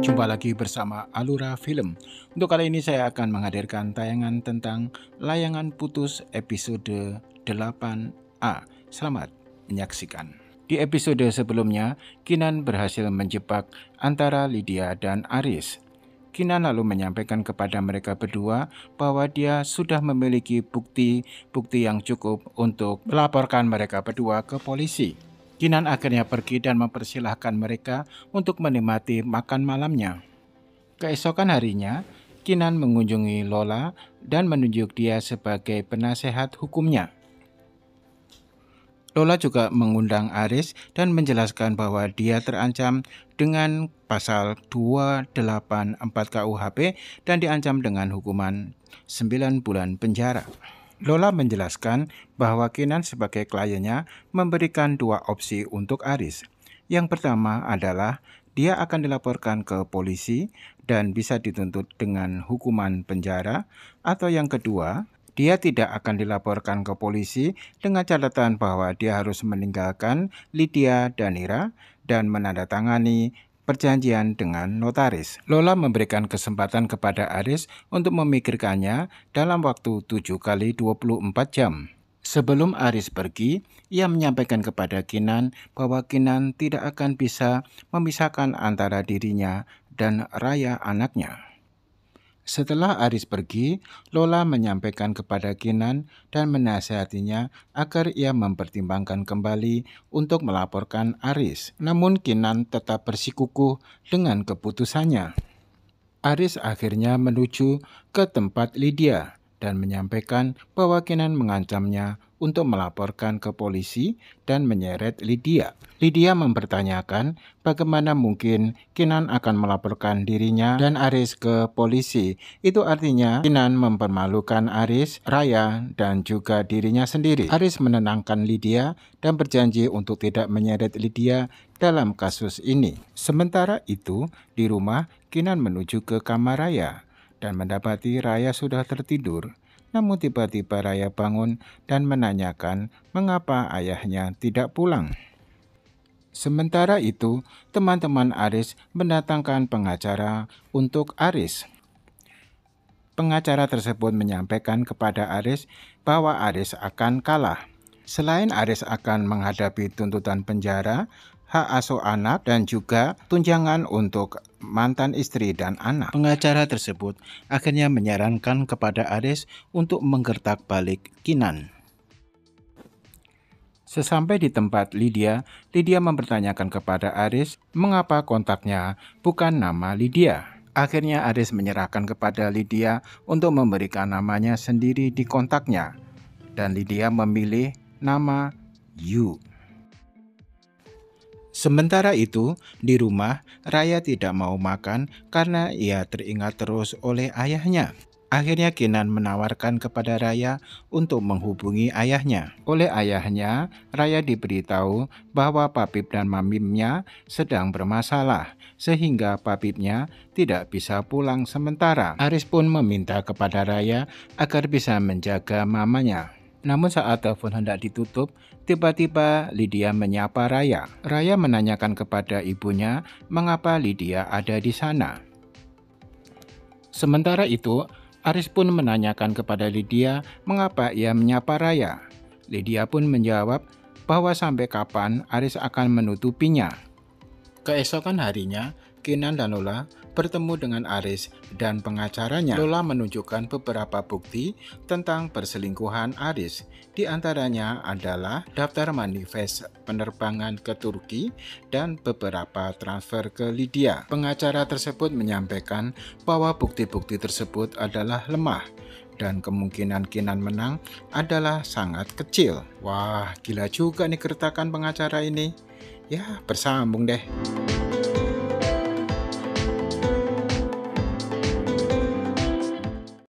Jumpa lagi bersama Alura Film. Untuk kali ini saya akan menghadirkan tayangan tentang Layangan Putus episode 8A. Selamat menyaksikan. Di episode sebelumnya, Kinan berhasil menjebak antara Lydia dan Aris. Kinan lalu menyampaikan kepada mereka berdua bahwa dia sudah memiliki bukti yang cukup untuk melaporkan mereka berdua ke polisi. Kinan akhirnya pergi dan mempersilahkan mereka untuk menikmati makan malamnya. Keesokan harinya, Kinan mengunjungi Lola dan menunjuk dia sebagai penasehat hukumnya. Lola juga mengundang Aris dan menjelaskan bahwa dia terancam dengan pasal 284 KUHP dan diancam dengan hukuman 9 bulan penjara. Lola menjelaskan bahwa Kinan sebagai kliennya memberikan dua opsi untuk Aris. Yang pertama adalah dia akan dilaporkan ke polisi dan bisa dituntut dengan hukuman penjara, atau yang kedua, dia tidak akan dilaporkan ke polisi dengan catatan bahwa dia harus meninggalkan Lydia dan Ira dan menandatangani perjanjian dengan notaris. Lola memberikan kesempatan kepada Aris untuk memikirkannya dalam waktu 7 kali 24 jam. Sebelum Aris pergi, ia menyampaikan kepada Kinan bahwa Kinan tidak akan bisa memisahkan antara dirinya dan Raya anaknya. Setelah Aris pergi, Lola menyampaikan kepada Kinan dan menasihatinya agar ia mempertimbangkan kembali untuk melaporkan Aris. Namun Kinan tetap bersikukuh dengan keputusannya. Aris akhirnya menuju ke tempat Lydia dan menyampaikan bahwa Kinan mengancamnya untuk melaporkan ke polisi dan menyeret Lydia. Lydia mempertanyakan bagaimana mungkin Kinan akan melaporkan dirinya dan Aris ke polisi. Itu artinya Kinan mempermalukan Aris, Raya, dan juga dirinya sendiri. Aris menenangkan Lydia dan berjanji untuk tidak menyeret Lydia dalam kasus ini. Sementara itu, di rumah Kinan menuju ke kamar Raya dan mendapati Raya sudah tertidur. Namun tiba-tiba Raya bangun dan menanyakan mengapa ayahnya tidak pulang. Sementara itu, teman-teman Aris mendatangkan pengacara untuk Aris. Pengacara tersebut menyampaikan kepada Aris bahwa Aris akan kalah. Selain Aris akan menghadapi tuntutan penjara, hak asuh anak, dan juga tunjangan untuk mantan istri dan anak. Pengacara tersebut akhirnya menyarankan kepada Aris untuk menggertak balik Kinan. Sesampai di tempat Lydia mempertanyakan kepada Aris mengapa kontaknya bukan nama Lydia. Akhirnya Aris menyerahkan kepada Lydia untuk memberikan namanya sendiri di kontaknya, dan Lydia memilih nama Yu. Sementara itu, di rumah, Raya tidak mau makan karena ia teringat terus oleh ayahnya. Akhirnya Kinan menawarkan kepada Raya untuk menghubungi ayahnya. Oleh ayahnya, Raya diberitahu bahwa Papip dan Mamimnya sedang bermasalah, sehingga Papipnya tidak bisa pulang sementara. Aris pun meminta kepada Raya agar bisa menjaga mamanya. Namun saat telepon hendak ditutup, tiba-tiba Lydia menyapa Raya. Raya menanyakan kepada ibunya mengapa Lydia ada di sana. Sementara itu, Aris pun menanyakan kepada Lydia mengapa ia menyapa Raya. Lydia pun menjawab bahwa sampai kapan Aris akan menutupinya. Keesokan harinya, Kinan dan Lola bertemu dengan Aris dan pengacaranya. Lola menunjukkan beberapa bukti tentang perselingkuhan Aris. Di antaranya adalah daftar manifest penerbangan ke Turki dan beberapa transfer ke Lydia. Pengacara tersebut menyampaikan bahwa bukti-bukti tersebut adalah lemah dan kemungkinan Kinan menang adalah sangat kecil. Wah, gila juga nih keretakan pengacara ini. Ya, bersambung deh.